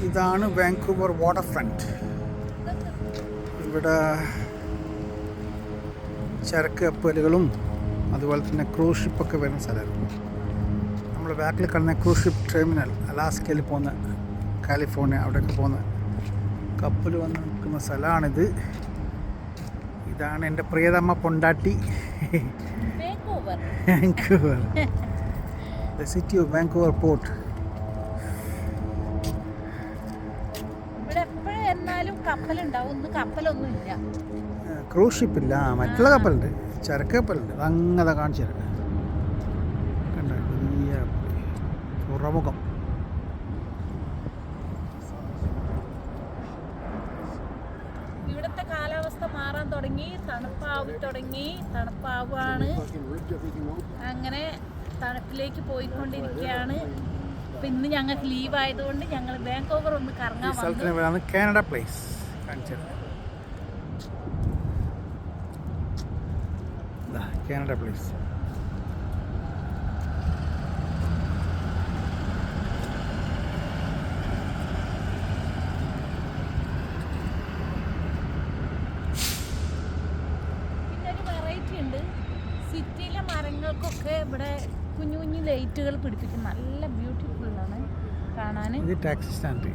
ഇതാണ് Vancouver water front. ഇവിടെ ചരക്ക് കപ്പലുകളും അതുപോലെ തന്നെ ക്രൂസ് ഷിപ്പൊക്കെ വരുന്ന സ്ഥലമാണ്. നമ്മൾ ബാക്കിൽ കാണുന്ന ക്രൂസ് ഷിപ്പ് ടെർമിനൽ, അലാസ്കയിൽ പോകുന്ന, കാലിഫോർണിയ അവിടെയൊക്കെ പോകുന്ന കപ്പൽ വന്ന് നിൽക്കുന്ന സ്ഥലമാണിത്. ഇതാണ് എൻ്റെ പ്രിയതമ്മ പൊണ്ടാട്ടി Vancouver, the city of Vancouver port. Cruise ഷിപ്പില്ല, മറ്റുള്ള കപ്പലുണ്ട്, ചരക്ക് കപ്പലുണ്ട്. അങ്ങനെ കാണിച്ചു തരാം. കണ്ട വലിയ തുറമുഖം. ഇവിടുത്തെ കാലാവസ്ഥ മാറാൻ തുടങ്ങി, തണുപ്പാവാണ്. അങ്ങനെ തണുപ്പിലേക്ക് പോയിക്കൊണ്ടിരിക്കുകയാണ്. അപ്പം ഇന്ന് ഞങ്ങൾക്ക് ലീവ് ആയതുകൊണ്ട് ഞങ്ങൾ വാൻകൂവർ ഒന്ന് കറങ്ങാൻ വന്നു. കാനഡ പ്ലേസ് കാണിച്ചത്, കാനഡ പ്ലേസ്. പിന്നൊരു വെറൈറ്റി ഉണ്ട്, സിറ്റിയിലെ മരങ്ങൾക്കൊക്കെ ഇവിടെ കുഞ്ഞു കുഞ്ഞു ലൈറ്റുകൾ പിടിപ്പിക്കും. നല്ല ബ്യൂട്ടിഫുൾ ആണ് കാണാൻ. ഇത് ടാക്സി സ്റ്റാൻഡ്.